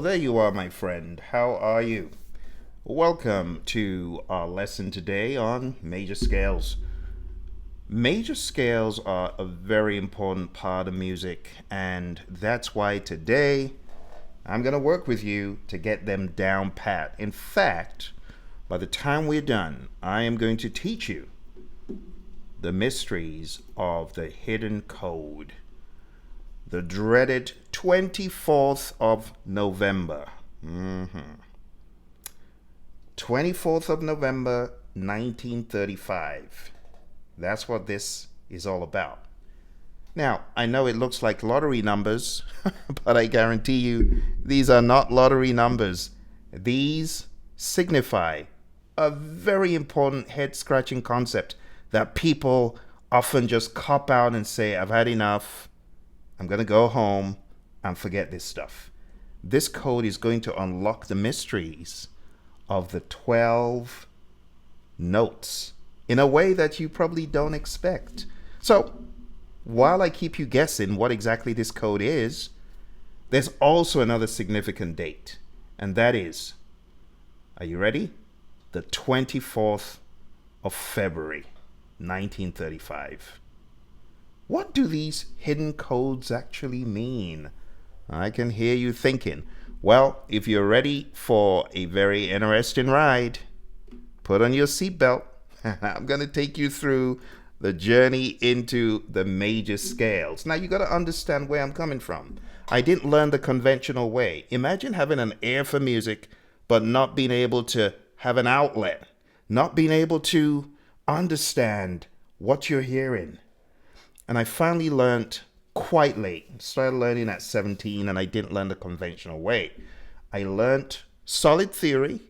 there you are, my friend. How are you? Welcome to our lesson today on major scales. Major scales are a very important part of music, and that's why today I'm going to work with you to get them down pat. In fact, by the time we're done, I am going to teach you the mysteries of the hidden code. The dreaded 24th of November. 24th of November, 1935. That's what this is all about. Now, I know it looks like lottery numbers, but I guarantee you these are not lottery numbers. These signify a very important head-scratching concept that people often just cop out and say, I've had enough. I'm going to go home and forget this stuff. This code is going to unlock the mysteries of the 12 notes in a way that you probably don't expect. So, while I keep you guessing what exactly this code is, there's also another significant date, and that is, are you ready? The 24th of February, 1935. What do these hidden codes actually mean? I can hear you thinking. Well, if you're ready for a very interesting ride, put on your seatbelt. I'm going to take you through the journey into the major scales. Now, you got to understand where I'm coming from. I didn't learn the conventional way. Imagine having an ear for music, but not being able to have an outlet, not being able to understand what you're hearing. And I finally learned quite late. Started learning at 17, and I didn't learn the conventional way. I learned solid theory,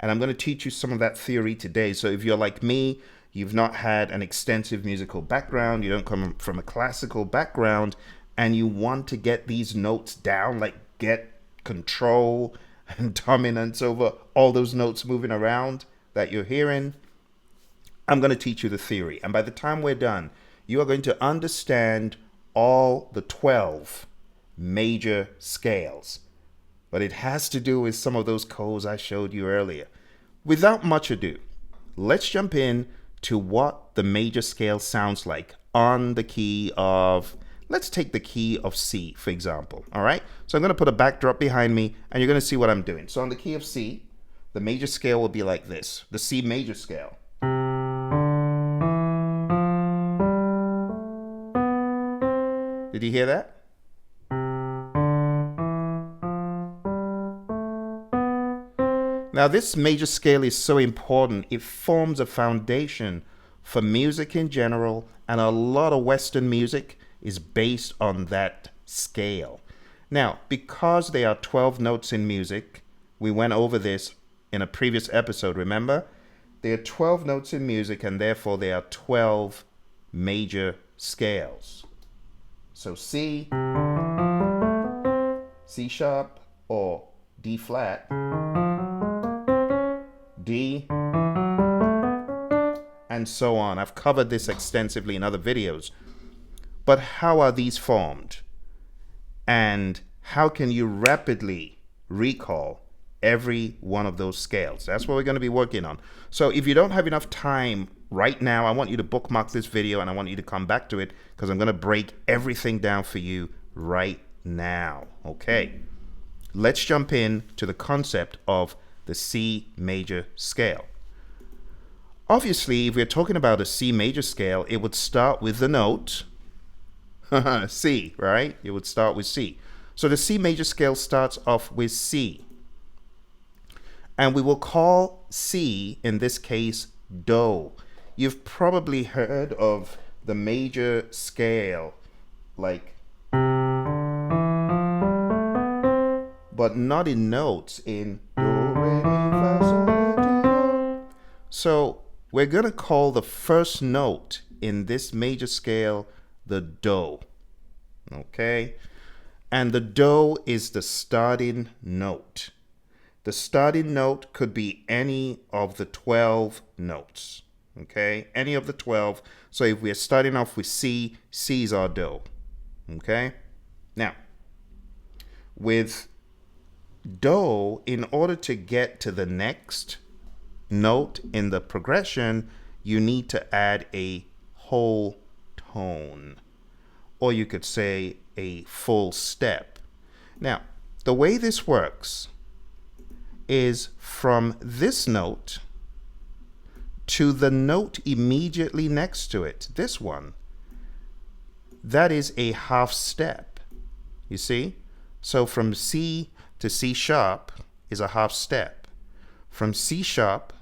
and I'm going to teach you some of that theory today. So if you're like me, you've not had an extensive musical background, you don't come from a classical background, and you want to get these notes down, like get control and dominance over all those notes moving around that you're hearing, I'm going to teach you the theory. And by the time we're done, you are going to understand all the 12 major scales. But it has to do with some of those codes I showed you earlier. Without much ado, let's jump in to what the major scale sounds like on the key of, let's take the key of C, for example. All right? So I'm going to put a backdrop behind me, and you're going to see what I'm doing. So on the key of C, the major scale will be like this, the C major scale. Did you hear that? Now, this major scale is so important. It forms a foundation for music in general, and a lot of Western music is based on that scale. Now, because there are 12 notes in music, we went over this in a previous episode, remember? There are 12 notes in music, and therefore there are 12 major scales. So C, C sharp, or D flat, D, and so on. I've covered this extensively in other videos. But how are these formed? And how can you rapidly recall every one of those scales? That's what we're going to be working on. So if you don't have enough time right now, I want you to bookmark this video, and I want you to come back to it because I'm going to break everything down for you right now. Okay, let's jump in to the concept of the C major scale. Obviously, if we're talking about a C major scale, it would start with the note C, right? It would start with C. So the C major scale starts off with C. And we will call C, in this case, Do. You've probably heard of the major scale, like, but not in notes, in Do, Re, Mi, Fa, Sol, La, Ti, Do. So we're going to call the first note in this major scale the Do. Okay? And the Do is the starting note. The starting note could be any of the 12 notes. Okay? Any of the 12. So if we're starting off with C, C is our Do. Okay? Now, with Do, in order to get to the next note in the progression, you need to add a whole tone, or you could say a full step. Now, the way this works is from this note to the note immediately next to it, this one, that is a half step. You see? So from C to C sharp is a half step. From C sharp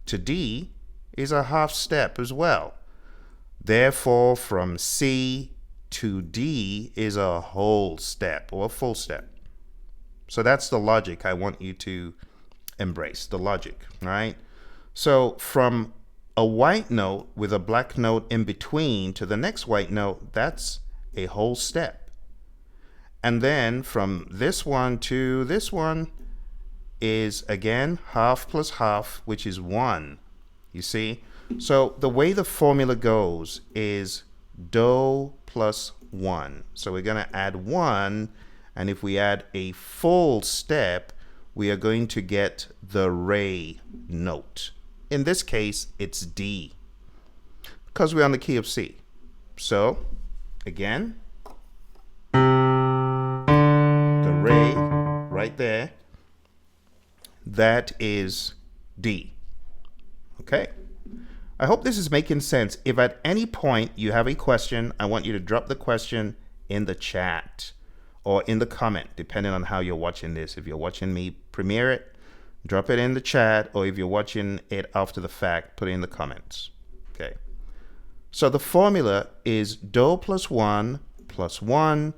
to D is a half step as well. Therefore, from C to D is a whole step or a full step. So that's the logic I want you to embrace, the logic, right? So from a white note with a black note in between to the next white note, that's a whole step. And then from this one to this one is, again, half plus half, which is 1. You see? So the way the formula goes is do plus 1. So we're going to add 1, and if we add a full step, we are going to get the re note. In this case, it's D, because we're on the key of C. So, again, the re right there, that is D. Okay? I hope this is making sense. If at any point you have a question, I want you to drop the question in the chat or in the comment, depending on how you're watching this. If you're watching me premiere it, drop it in the chat, or if you're watching it after the fact, put it in the comments. Okay. So the formula is do plus 1 plus 1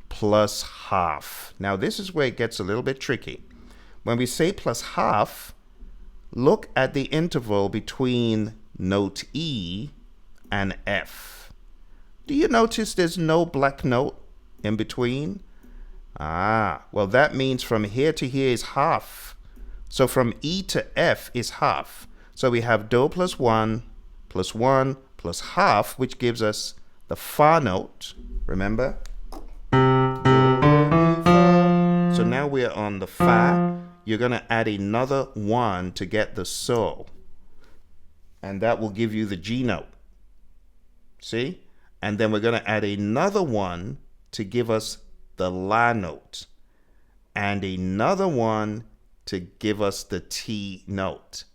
plus half. Now this is where it gets a little bit tricky. When we say plus half, look at the interval between note E and F. Do you notice there's no black note in between? Well, that means from here to here is half. So from E to F is half. So we have do plus 1 plus 1 plus half, which gives us the fa note. Remember? So now we're on the fa. You're going to add another 1 to get the so. And that will give you the G note. See? And then we're going to add another 1 to give us the la note. And another 1 to give us the T note.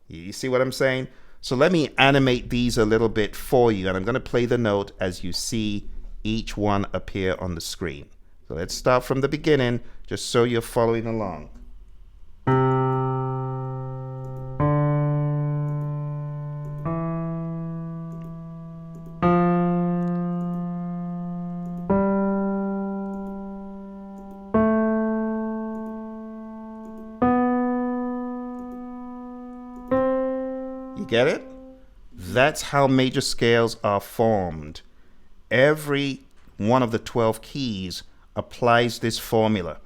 You see what I'm saying? So let me animate these a little bit for you, and I'm going to play the note as you see each one appear on the screen. So let's start from the beginning, just so you're following along. Get it? That's how major scales are formed. Every one of the 12 keys applies this formula.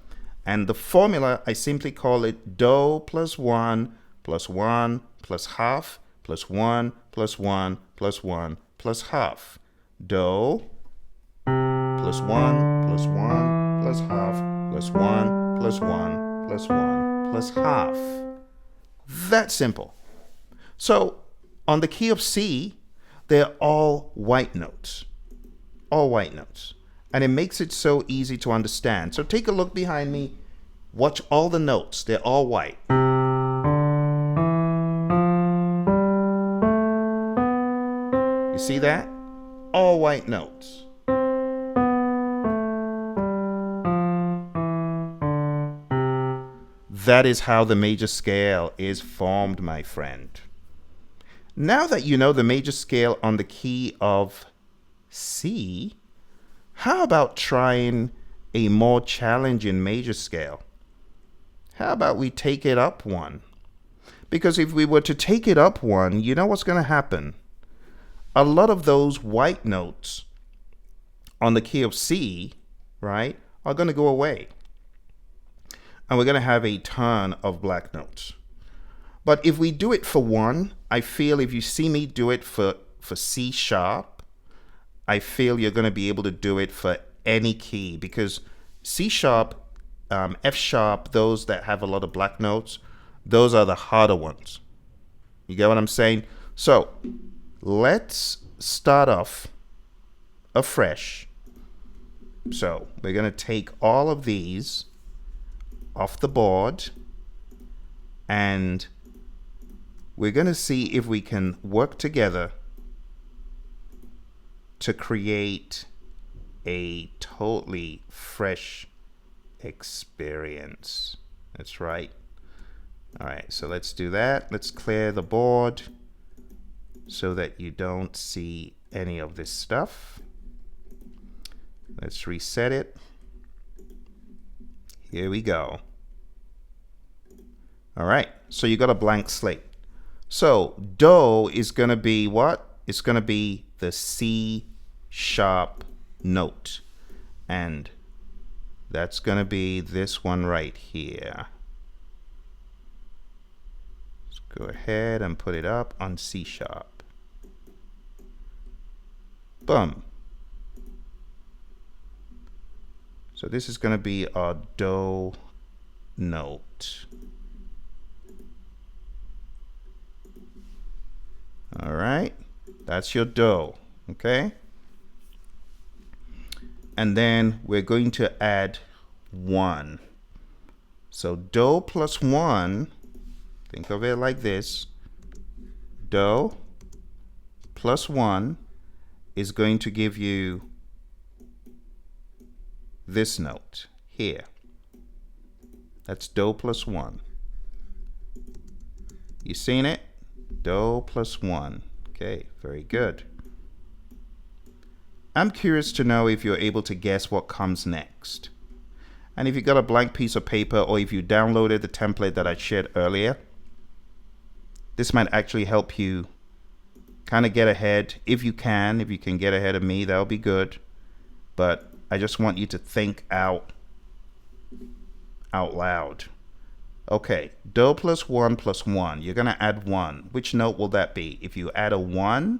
And the formula, I simply call it do plus 1 plus 1 plus half plus 1 plus 1 plus 1 plus half. Do plus 1 plus 1 plus half plus 1 plus 1 plus 1 plus half. That simple. So on the key of C, they're all white notes. All white notes. And it makes it so easy to understand. So take a look behind me. Watch all the notes. They're all white. You see that? All white notes. That is how the major scale is formed, my friend. Now that you know the major scale on the key of C, how about trying a more challenging major scale? How about we take it up 1? Because if we were to take it up 1, you know what's going to happen? A lot of those white notes on the key of C, right, are going to go away. And we're going to have a ton of black notes. But if we do it for 1, I feel if you see me do it for C sharp, I feel you're going to be able to do it for any key, because C sharp F sharp, those that have a lot of black notes, those are the harder ones. You get what I'm saying? So let's start off afresh. So we're going to take all of these off the board, and we're going to see if we can work together to create a totally fresh experience. That's right. All right, so let's do that. Let's clear the board so that you don't see any of this stuff. Let's reset it. Here we go. All right, so you got a blank slate. So do is going to be what? It's going to be the C sharp note. And that's going to be this one right here. Let's go ahead and put it up on C sharp. Boom. So this is going to be our do note. All right, that's your do, okay? And then we're going to add 1. So do plus 1, think of it like this. Do plus 1 is going to give you this note here. That's do plus 1. You seen it? Do plus 1. Okay, very good. I'm curious to know if you're able to guess what comes next. And if you got a blank piece of paper, or if you downloaded the template that I shared earlier, this might actually help you kind of get ahead. If you can get ahead of me, that'll be good. But I just want you to think out loud. Okay, do plus 1 plus 1. You're going to add 1. Which note will that be? If you add a 1,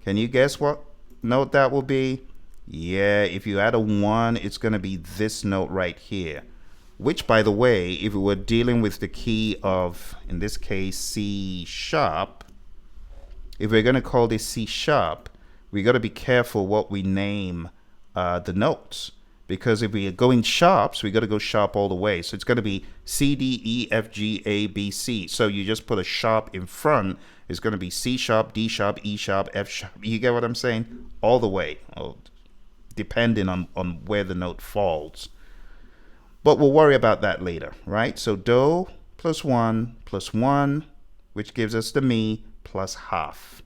can you guess what note that will be? Yeah, if you add a 1, it's going to be this note right here. Which, by the way, if we were dealing with the key of, in this case, C sharp, if we're going to call this C sharp, we got to be careful what we name the notes. Because if we are going sharps, we got to go sharp all the way. So it's going to be C, D, E, F, G, A, B, C. So you just put a sharp in front. It's going to be C sharp, D sharp, E sharp, F sharp. You get what I'm saying? All the way, depending on where the note falls. But we'll worry about that later, right? So do plus 1, which gives us the mi, plus half.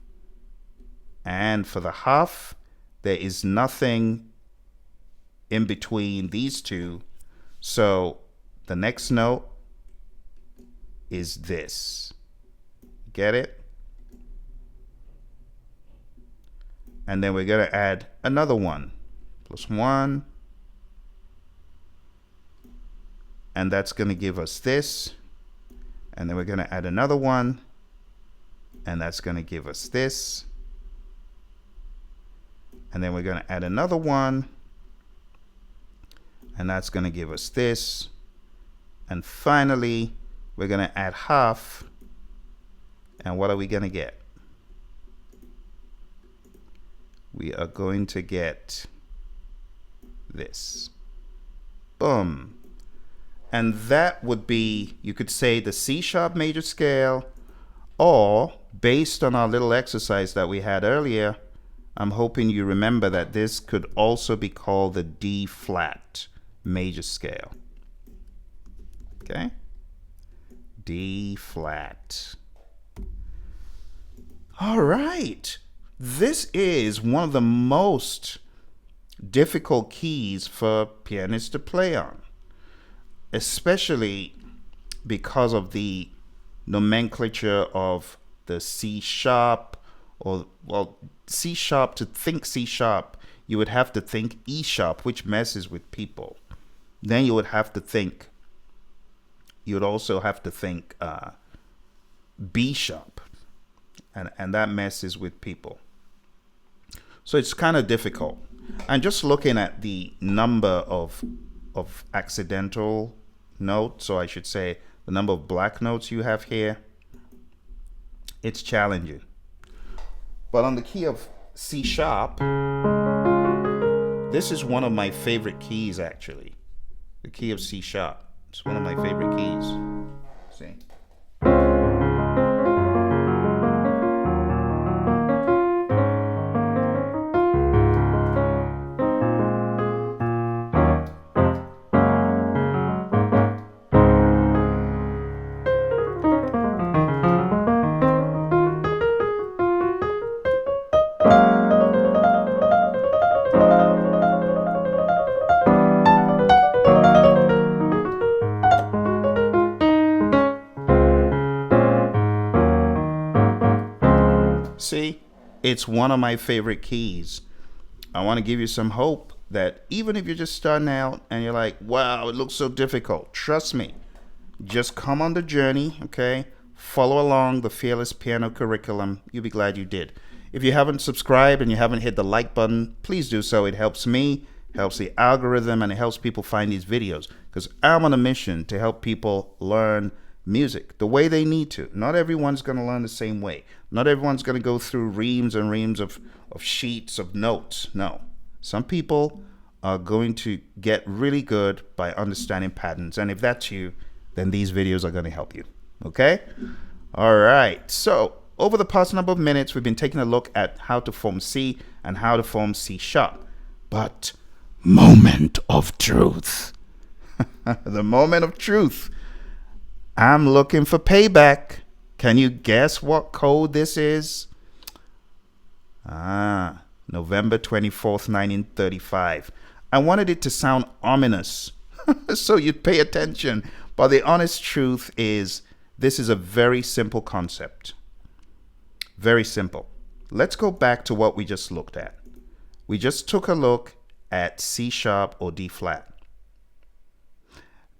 And for the half, there is nothing in between these two. So the next note is this. Get it? And then we're going to add another 1. Plus 1. And that's going to give us this. And then we're going to add another 1. And that's going to give us this. And then we're going to add another 1. And that's going to give us this. And finally, we're going to add half. And what are we going to get? We are going to get this. Boom. And that would be, you could say, the C sharp major scale, or based on our little exercise that we had earlier, I'm hoping you remember that this could also be called the D flat major scale. Okay? D flat. All right. This is one of the most difficult keys for pianists to play on, especially because of the nomenclature of the C sharp, or, well, C sharp. To think C sharp, you would have to think E sharp, which messes with people. Then you would have to think, you would also have to think B sharp, and that messes with people. So it's kind of difficult. And just looking at the number of of accidental notes, or I should say the number of black notes you have here, it's challenging. But on the key of C sharp, this is one of my favorite keys actually. The key of C sharp. It's one of my favorite keys. See? See, it's one of my favorite keys. I want to give you some hope that even if you're just starting out and you're like, wow, it looks so difficult, trust me, just come on the journey, okay? Follow along the Fearless Piano curriculum. You'll be glad you did. If you haven't subscribed and you haven't hit the like button, please do so. It helps me, helps the algorithm, and it helps people find these videos because I'm on a mission to help people learn music the way they need to. Not everyone's going to learn the same way. Not everyone's going to go through reams and reams of sheets of notes. No. Some people are going to get really good by understanding patterns. And if that's you, then these videos are going to help you. Okay? All right. So over the past number of minutes, we've been taking a look at how to form C and how to form C sharp. But moment of truth. The moment of truth. I'm looking for payback. Can you guess what code this is? November 24th, 1935. I wanted it to sound ominous, so you'd pay attention. But the honest truth is, this is a very simple concept. Very simple. Let's go back to what we just looked at. We just took a look at C sharp or D flat.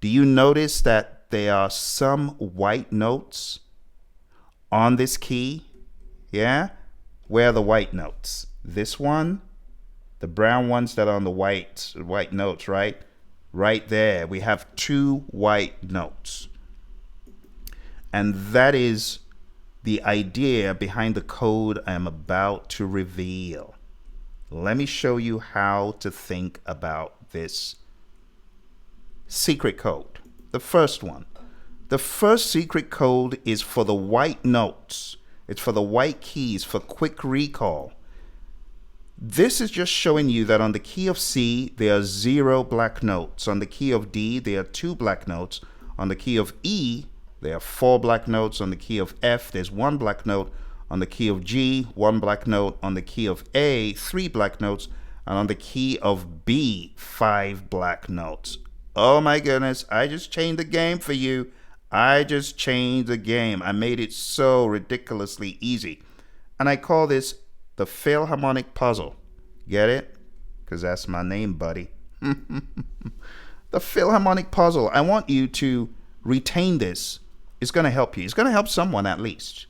Do you notice that there are some white notes on this key? Yeah? Where are the white notes? This one, the brown ones that are on the white notes, right? Right there, we have two white notes. And that is the idea behind the code I am about to reveal. Let me show you how to think about this secret code. The first one. The first secret code is for the white notes. It's for the white keys for quick recall. This is just showing you that on the key of C, there are 0 black notes. On the key of D, there are 2 black notes. On the key of E, there are 4 black notes. On the key of F, there's 1 black note. On the key of G, 1 black note. On the key of A, 3 black notes. And on the key of B, 5 black notes. Oh my goodness, I just changed the game for you. I just changed the game. I made it so ridiculously easy. And I call this the Philharmonic puzzle. Get it? Because that's my name, buddy. The Philharmonic puzzle. I want you to retain this. It's going to help you. It's going to help someone at least.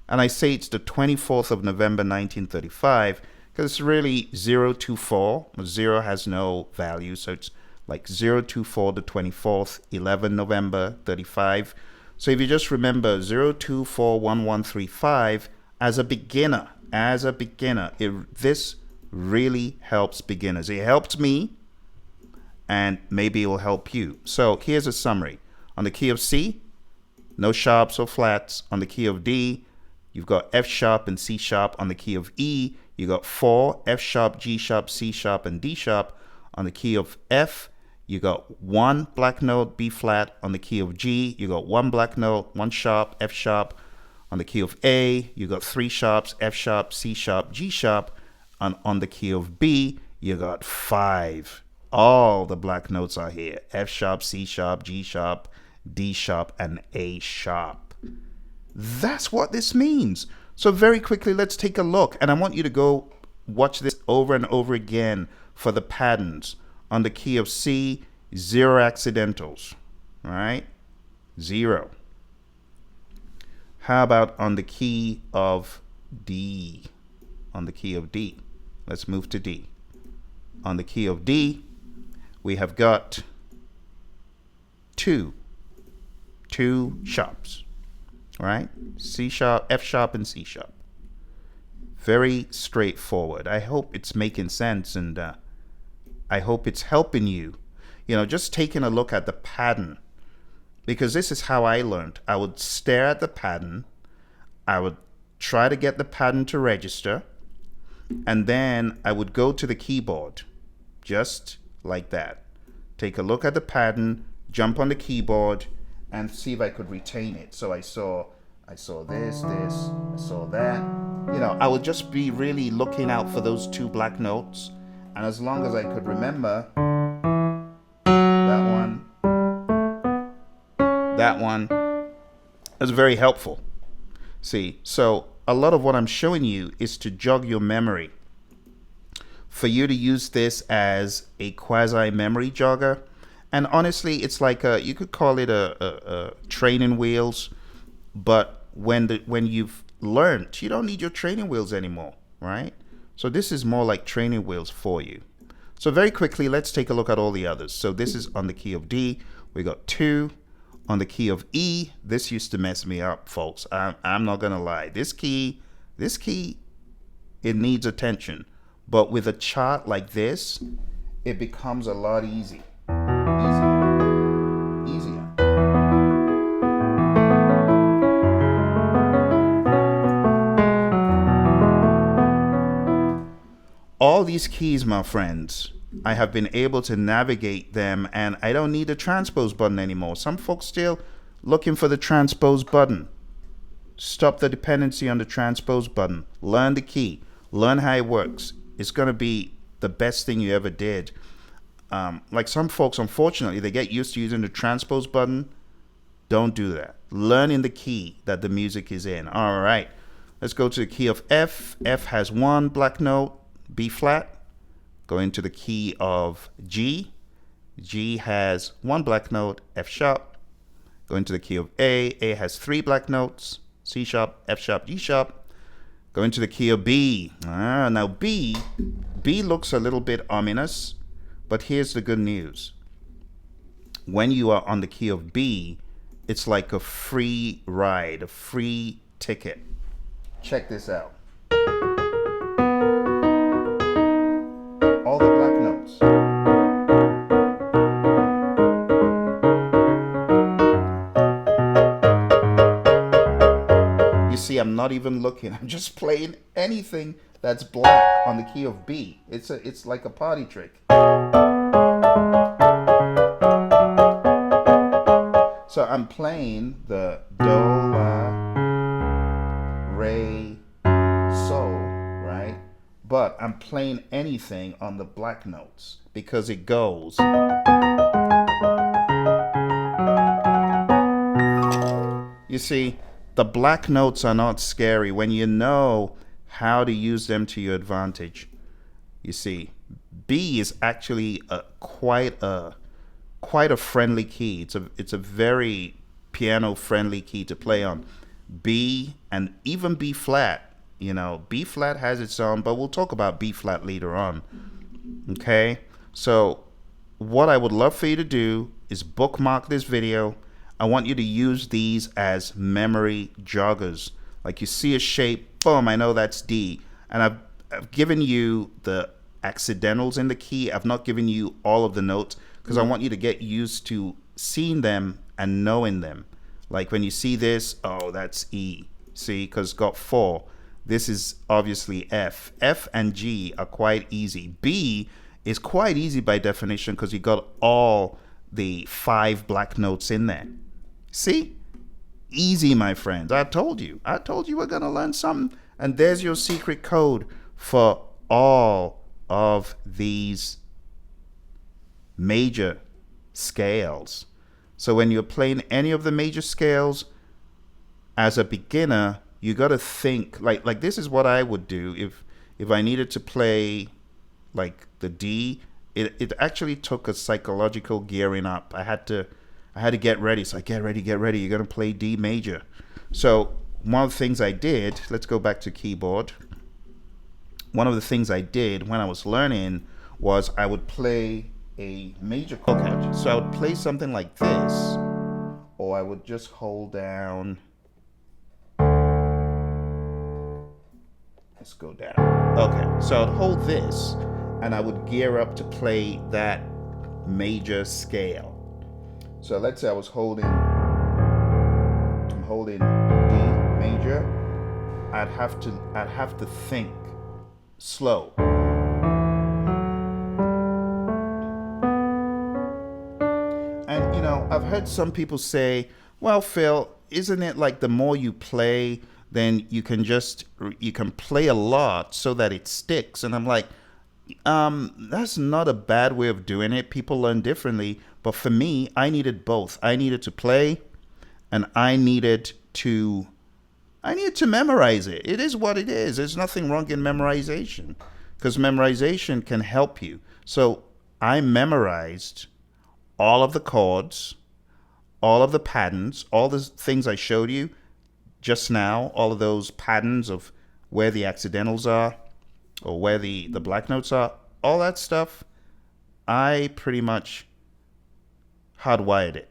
And I say it's the 24th of November, 1935, because it's really 024. 0 has no value, so it's like 024 the 24th, 11 November 35. So if you just remember 0241135 as a beginner, this really helps beginners. It helped me, and maybe it will help you. So here's a summary. On the key of C, no sharps or flats. On the key of D, you've got F sharp and C sharp. On the key of E, you got 4 F sharp, G sharp, C sharp, and D sharp. On the key of F, you got 1 black note, B flat. On the key of G, you got 1 black note, 1 sharp, F sharp. On the key of A, you got 3 sharps, F sharp, C sharp, G sharp. And on the key of B, you got 5. All the black notes are here. F sharp, C sharp, G sharp, D sharp, and A sharp. That's what this means. So very quickly, let's take a look. And I want you to go watch this over and over again for the patterns. On the key of C, 0 accidentals, all right? 0. How about on the key of D? On the key of D. Let's move to D. On the key of D, we have got two sharps, right? C sharp, F sharp, and C sharp. Very straightforward. I hope it's making sense, and I hope it's helping you. Just taking a look at the pattern, because this is how I learned. I would stare at the pattern, I would try to get the pattern to register, and then I would go to the keyboard, just like that. Take a look at the pattern, jump on the keyboard, and see if I could retain it. So I saw this, I saw that. I would just be really looking out for those two black notes, and as long as I could remember that one, that's very helpful. See, so a lot of what I'm showing you is to jog your memory, for you to use this as a quasi memory jogger. And honestly, it's like you could call it a training wheels, but when you've learned, you don't need your training wheels anymore, right? So this is more like training wheels for you. So very quickly, let's take a look at all the others. So this is on the key of D. We got 2 on the key of E. This used to mess me up, folks. I'm not gonna lie. This key, it needs attention. But with a chart like this, it becomes a lot easier. All these keys, my friends, I have been able to navigate them, and I don't need a transpose button anymore. Some folks still looking for the transpose button. Stop the dependency on the transpose button. Learn the key. Learn how it works. It's going to be the best thing you ever did. Like some folks, unfortunately, they get used to using the transpose button. Don't do that. Learn in the key that the music is in. All right. Let's go to the key of F. F has 1 black note, B flat. Go into the key of G. G has 1 black note, F sharp. Go into the key of A. A has 3 black notes, C sharp, F sharp, G sharp. Go into the key of B. Now B looks a little bit ominous, but here's the good news. When you are on the key of B, it's like a free ride, a free ticket. Check this out. All the black notes. You see, I'm not even looking. I'm just playing anything that's black on the key of B. It's like a party trick. So I'm playing the do, la, re, sol, right? But I'm playing anything on the black notes because it goes. You see, the black notes are not scary when you know how to use them to your advantage. You see, B is actually quite a friendly key. It's a very piano friendly key to play on. B and even B flat. B flat has its own, but we'll talk about B flat later on. Okay? So what I would love for you to do is bookmark this video. I want you to use these as memory joggers. Like you see a shape, boom, I know that's D. And I've given you the accidentals in the key. I've not given you all of the notes because I want you to get used to seeing them and knowing them. Like when you see this, oh, that's E. See, because it's got 4. This is obviously F. F and G are quite easy. B is quite easy by definition because you got all the 5 black notes in there. See? Easy, my friends. I told you we're going to learn something. And there's your secret code for all of these major scales. So when you're playing any of the major scales, as a beginner, you got to think like this is what I would do if I needed to play like the D. It actually took a psychological gearing up. I had to get ready. So I get ready. You're gonna play D major. So one of the things I did, let's go back to keyboard. One of the things I did when I was learning was I would play a major chord. Okay, so I would play something like this, or I would just hold down. Let's go down. Okay, so I'd hold this, and I would gear up to play that major scale. So let's say I'm holding D major. I'd have to think slow. And I've heard some people say, well, Phil, isn't it like the more you play, then you can play a lot so that it sticks? And I'm like, that's not a bad way of doing it. People learn differently. But for me, I needed both. I needed to play, and I needed to memorize it. It is what it is. There's nothing wrong in memorization, because memorization can help you. So I memorized all of the chords, all of the patterns, all the things I showed you just now, all of those patterns of where the accidentals are or where the black notes are, all that stuff, I pretty much hardwired it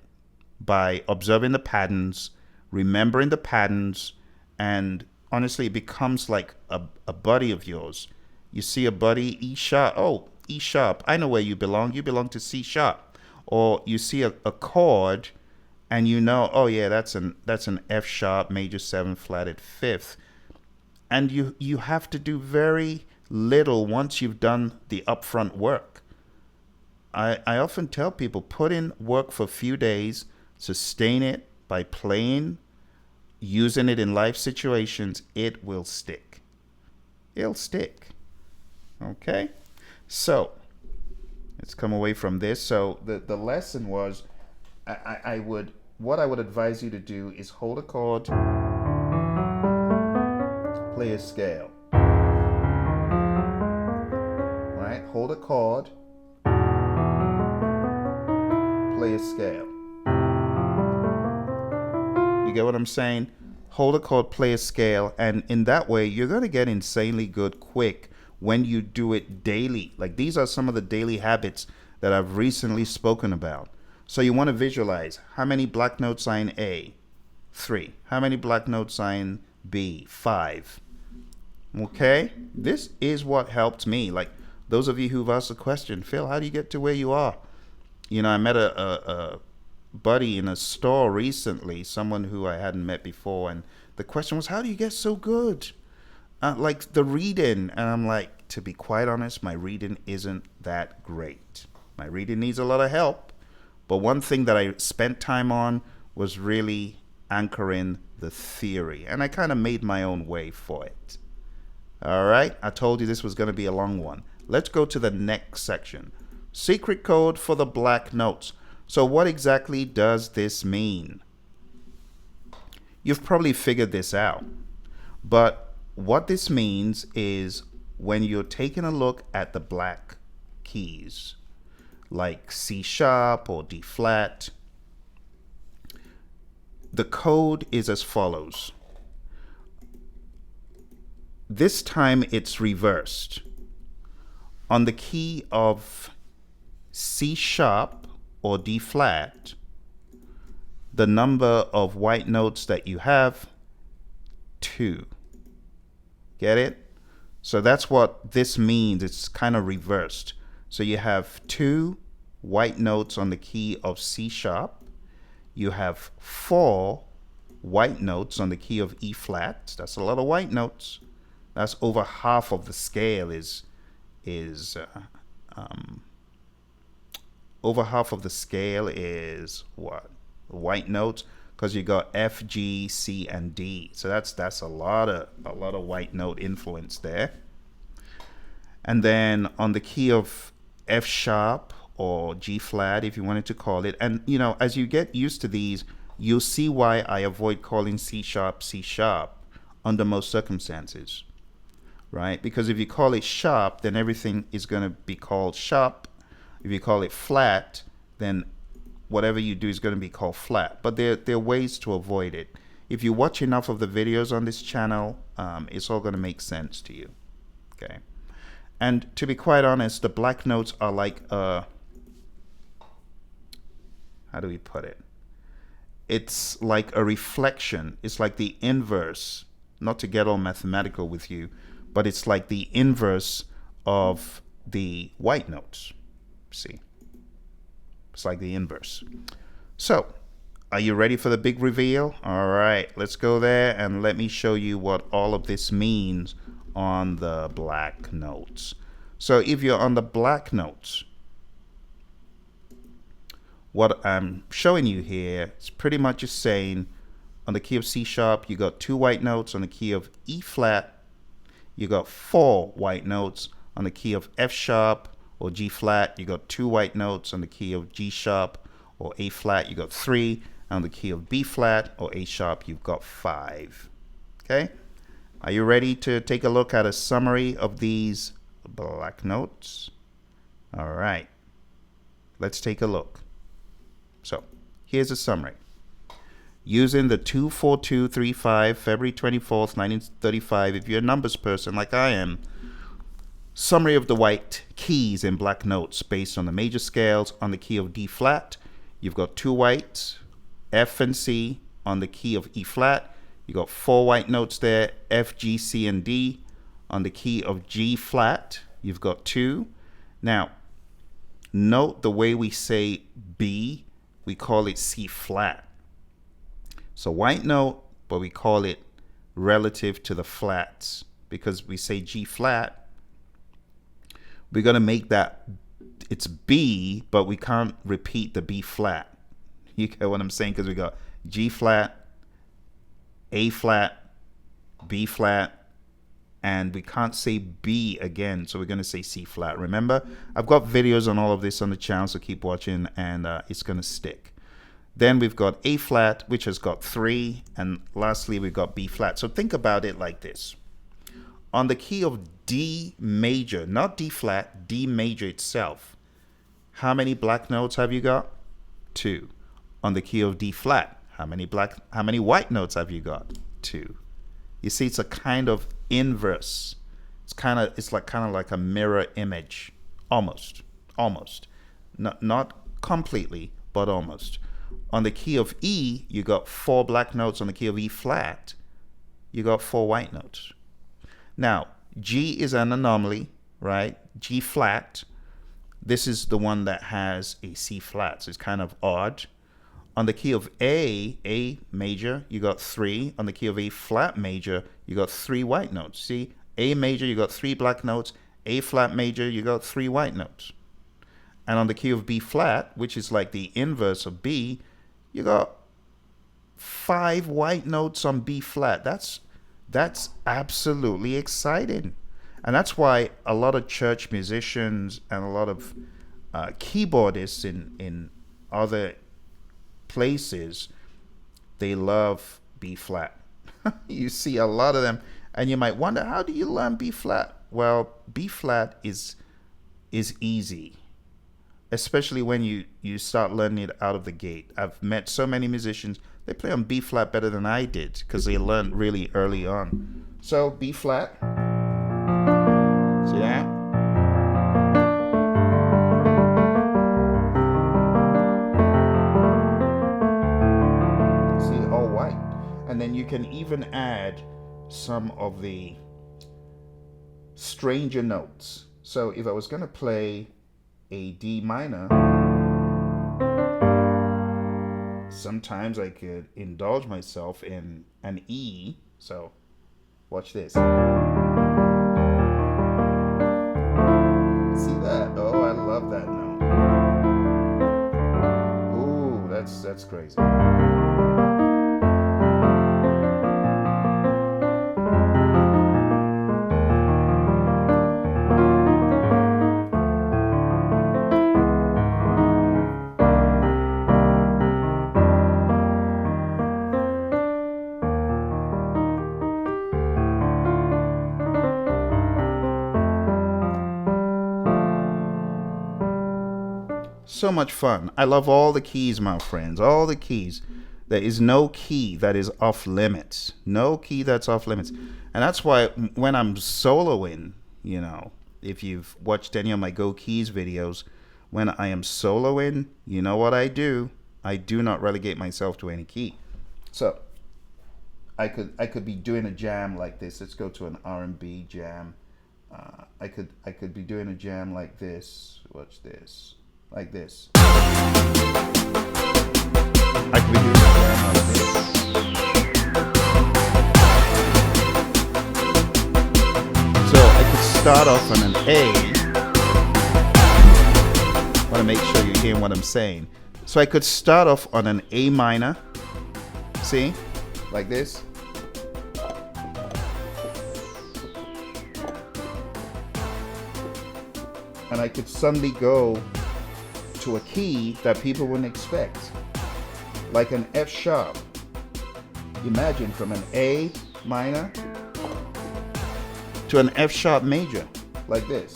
by observing the patterns, remembering the patterns, and honestly, it becomes like a buddy of yours. You see a buddy, E sharp. Oh, E sharp. I know where you belong. You belong to C sharp. Or you see a chord, and oh yeah, that's an F sharp major 7 flatted 5th. And you have to do very little once you've done the upfront work. I often tell people, put in work for a few days, sustain it by playing, using it in life situations. It will stick. It'll stick. Okay? So, let's come away from this. So, the lesson was, what I would advise you to do is hold a chord, play a scale. Right? Hold a chord, play a scale. You get what I'm saying? Hold a chord, play a scale, and in that way, you're going to get insanely good quick when you do it daily. Like, these are some of the daily habits that I've recently spoken about. So you want to visualize how many black notes are in A? 3. How many black notes are in B? 5. Okay? This is what helped me. Like, those of you who've asked the question, Phil, how do you get to where you are? I met a buddy in a store recently, someone who I hadn't met before, and the question was, how do you get so good? Like the reading. And I'm like, to be quite honest, my reading isn't that great. My reading needs a lot of help. But one thing that I spent time on was really anchoring the theory. And I kind of made my own way for it. All right, I told you this was going to be a long one. Let's go to the next section. Secret code for the black notes. So what exactly does this mean? You've probably figured this out. But what this means is when you're taking a look at the black keys, like C sharp or D flat, the code is as follows. This time it's reversed. On the key of C sharp or D flat, the number of white notes that you have, 2. Get it? So that's what this means. It's kind of reversed. So you have 2 white notes on the key of C sharp. You have 4 white notes on the key of E flat. That's a lot of white notes. That's over half of the scale over half of the scale is what? White notes, because you got F, G, C, and D. So that's a lot of white note influence there. And then on the key of F sharp or G flat, if you wanted to call it, and as you get used to these, you'll see why I avoid calling C sharp under most circumstances, right? Because if you call it sharp, then everything is going to be called sharp. If you call it flat, then whatever you do is going to be called flat. But there are ways to avoid it. If you watch enough of the videos on this channel, it's all going to make sense to you. Okay. And to be quite honest, the black notes are like a how do we put it? It's like a reflection. It's like the inverse, not to get all mathematical with you, but it's like the inverse of the white notes. See? It's like the inverse. So, are you ready for the big reveal? All right, let's go there and let me show you what all of this means on the black notes. So if you're on the black notes, what I'm showing you here is pretty much just saying on the key of C sharp, you got 2 white notes. On the key of E flat, you got 4 white notes. On the key of F sharp or G flat, you got 2 white notes. On the key of G sharp or A flat, you got 3. On the key of B flat or A sharp, you've got 5. Okay? Are you ready to take a look at a summary of these black notes? All right. Let's take a look. So, here's a summary. Using the 24235, February 24th, 1935, if you're a numbers person like I am, summary of the white keys in black notes based on the major scales. On the key of D flat, you've got 2 whites, F and C. On the key of E flat, you got 4 white notes there, F, G, C, and D. On the key of G flat, you've got 2. Now, note the way we say B, we call it C flat. So white note, but we call it relative to the flats. Because we say G flat, we're going to make that, it's B, but we can't repeat the B flat. You get what I'm saying? Because we got G flat, A flat, B flat, and we can't say B again, so we're going to say C flat. Remember, I've got videos on all of this on the channel, so keep watching, and it's going to stick. Then we've got A flat, which has got 3, and lastly we've got B flat. So think about it like this. On the key of D major, not D flat, D major itself, how many black notes have you got? 2. On the key of D flat, how many white notes have you got? 2. You see, it's a kind of inverse. It's kind of like a mirror image, almost. Not completely, but almost. On the key of E, you got 4 black notes. On the key of E flat, you got 4 white notes. Now, G is an anomaly, right? G flat. This is the one that has a C flat, so it's kind of odd. On the key of A major, you got 3. On the key of A flat major, you got 3 white notes. See, A major, you got 3 black notes. A flat major, you got 3 white notes. And on the key of B flat, which is like the inverse of B, you got 5 white notes on B flat. That's absolutely exciting. And that's why a lot of church musicians and a lot of keyboardists in other places, they love B flat. You see a lot of them, and you might wonder, how do you learn B flat? Well, B flat is easy, especially when you start learning it out of the gate. I've met so many musicians, they play on B flat better than I did because they learned really early on. So B flat, see that? And then you can even add some of the stranger notes. So if I was going to play a D minor, sometimes I could indulge myself in an E. So watch this. See that? Oh, I love that note. Ooh, that's crazy. So much fun. I love all the keys, my friends, all the keys. There is no key that is off limits. No key that's off limits. And that's why when I'm soloing, you know, if you've watched any of my Go Keys videos, when I am soloing, you know what I do? I do not relegate myself to any key. So I could be doing a jam like this. Let's go to an R&B jam. I could be doing a jam like this. Watch this, like this. I could be doing a jam like this. So I could start off on an A. I want to make sure you're hearing what I'm saying. So I could start off on an A minor. See, like this. And I could suddenly go to a key that people wouldn't expect, like an F sharp. Imagine from an A minor to an F sharp major, like this.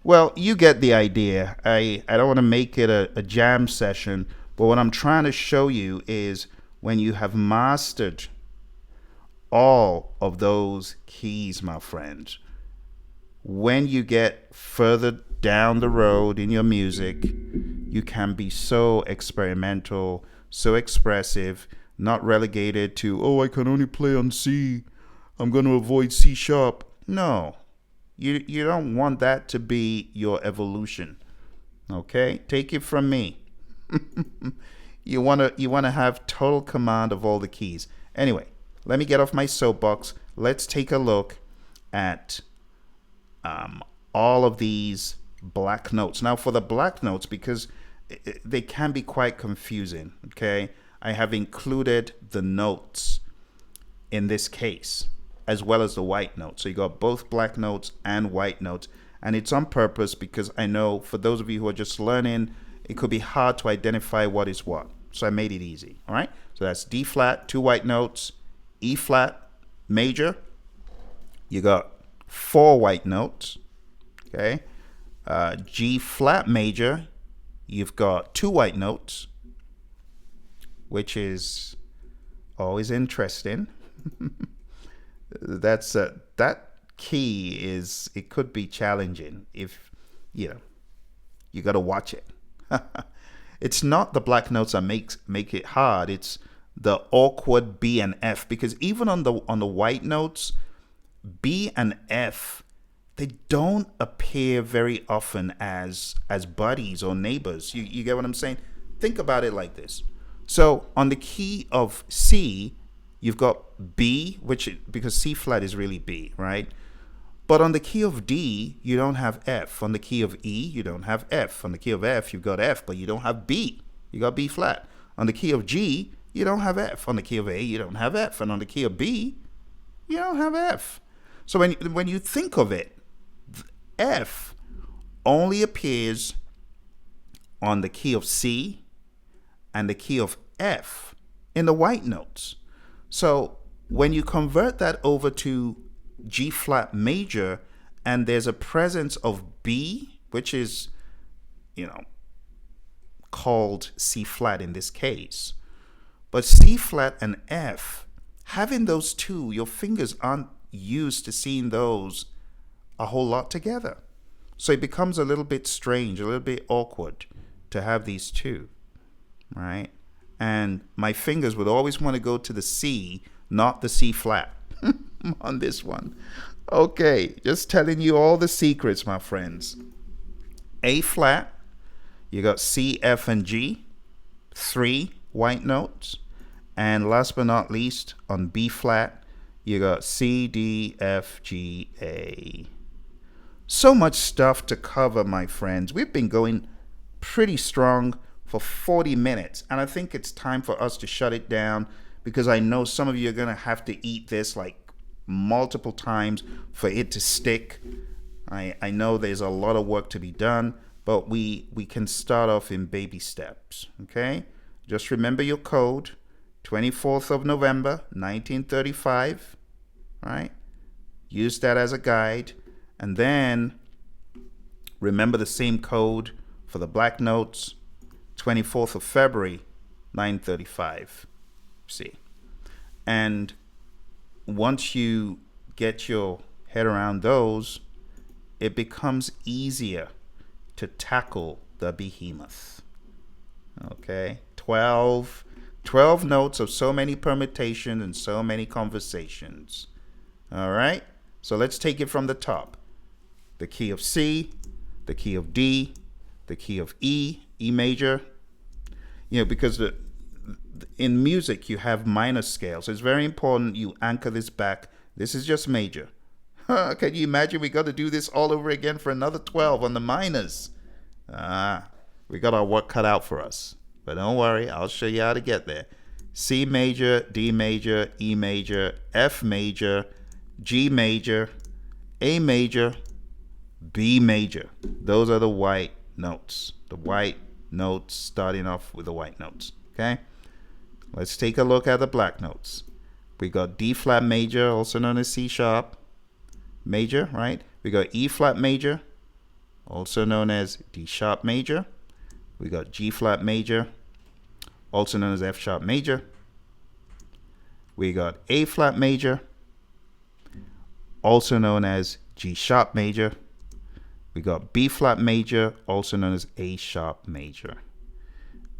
Well, you get the idea. I don't want to make it a jam session, but what I'm trying to show you is when you have mastered all of those keys, my friends, when you get further down the road in your music, you can be so experimental, so expressive, not relegated to, oh, I can only play on C. I'm going to avoid C sharp. No. You don't want that to be your evolution. Okay? Take it from me. You want to have total command of all the keys. Anyway, let me get off my soapbox. Let's take a look at all of these black notes. Now, for the black notes, because they can be quite confusing, okay? I have included the notes in this case, as well as the white notes. So you got both black notes and white notes. And it's on purpose because I know for those of you who are just learning, it could be hard to identify what is what. So I made it easy. All right. So that's D flat, 2 white notes, E flat major. You got 4 white notes. Okay. G flat major. You've got 2 white notes, which is always interesting. That key is, it could be challenging if you got to watch it. It's not the black notes that make it hard. It's the awkward B and F, because even on the white notes, B and F, they don't appear very often as buddies or neighbors. You get what I'm saying? Think about it like this. So on the key of C, you've got B, because C flat is really B, right? But on the key of D, you don't have F. On the key of E, you don't have F. On the key of F, you've got F, but you don't have B. You got B flat. On the key of G, you don't have F. On the key of A, you don't have F. And on the key of B, you don't have F. So when you think of it, F only appears on the key of C and the key of F in the white notes. So when you convert that over to G flat major, and there's a presence of B, which is, called C flat in this case, but C flat and F, having those two, your fingers aren't used to seeing those a whole lot together. So it becomes a little bit strange, a little bit awkward to have these two, right? And my fingers would always want to go to the C, not the C flat on this one. Okay, just telling you all the secrets, my friends. A flat, you got C, F, and G, 3 white notes. And last but not least, on B flat, you got C, D, F, G, A. So much stuff to cover, my friends. We've been going pretty strong for 40 minutes, and I think it's time for us to shut it down, because I know some of you are going to have to eat this like multiple times for it to stick. I know there's a lot of work to be done, but we can start off in baby steps, okay? Just remember your code, 24th of November, 1935, right? Use that as a guide, and then Remember the same code for the black notes, 24th of February, 9:35. See. And once you get your head around those, it becomes easier to tackle the behemoth. Okay, 12 notes of so many permutations and so many conversations. All right, so let's take it from the top. The key of C, the key of D, the key of E, E major. Because in music you have minor scales. It's very important you anchor this back. This is just major. Can you imagine we got to do this all over again for another 12 on the minors? We got our work cut out for us. But don't worry, I'll show you how to get there. C major, D major, E major, F major, G major, A major, B major. Those are the white notes. The white notes, starting off with the white notes. Okay? Let's take a look at the black notes. We got D flat major, also known as C sharp major, right? We got E flat major, also known as D sharp major. We got G flat major, also known as F sharp major. We got A flat major, also known as G sharp major. We got B flat major, also known as A sharp major.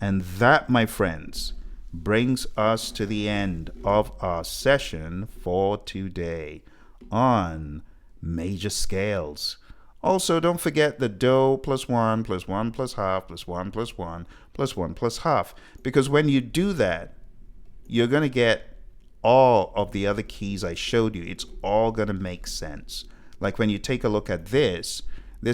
And that, my friends, brings us to the end of our session for today on major scales. Also, don't forget the do plus 1 plus 1 plus half plus 1 plus 1 plus 1 plus half. Because when you do that, you're going to get all of the other keys I showed you. It's all going to make sense. Like when you take a look at this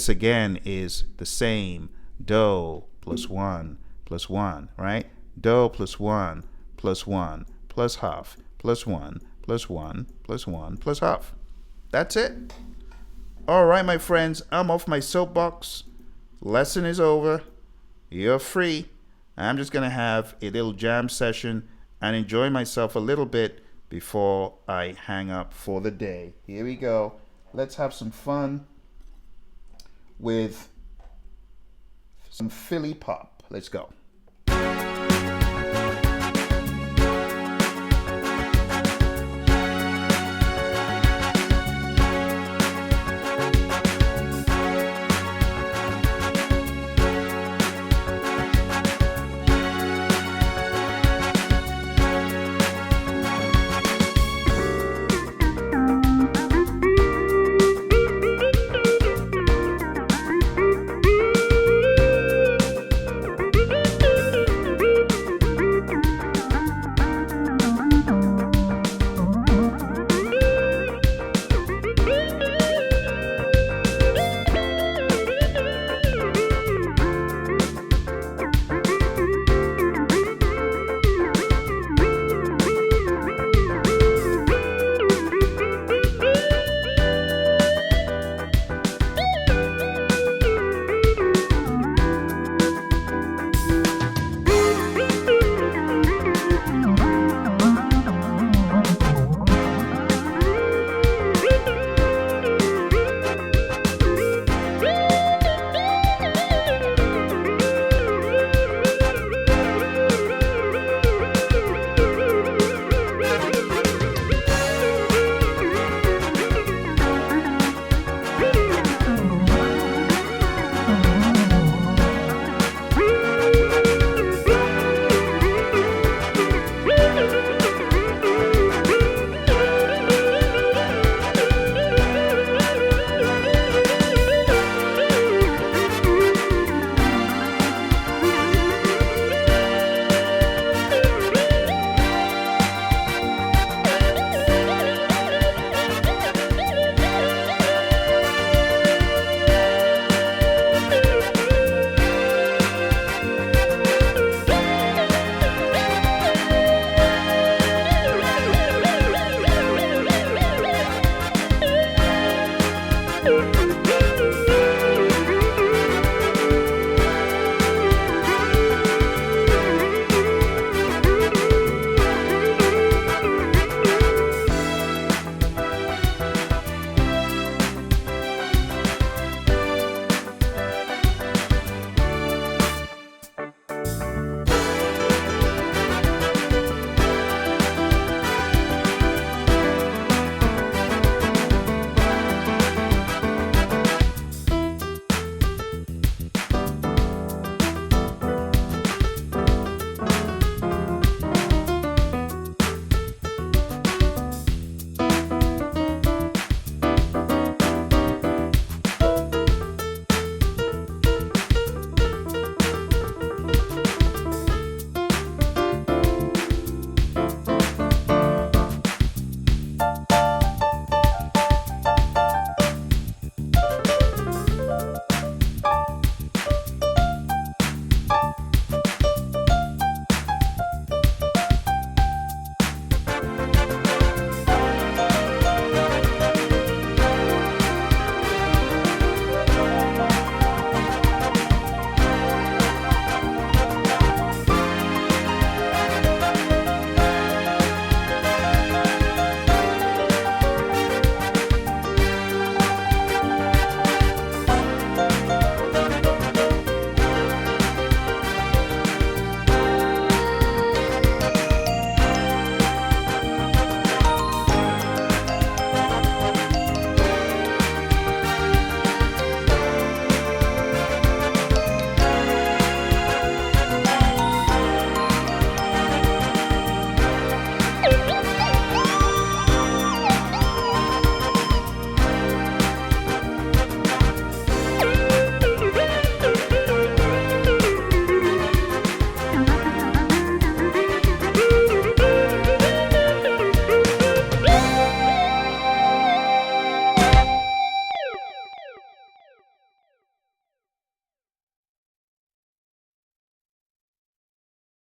again is the same do plus 1 plus 1, right? Do plus 1 plus 1 plus half plus 1 plus 1 plus 1 plus half. That's it. All right, my friends, I'm off my soapbox. Lesson is over. You're free. I'm just going to have a little jam session and enjoy myself a little bit before I hang up for the day. Here we go. Let's have some fun with some Philly pop. Let's go.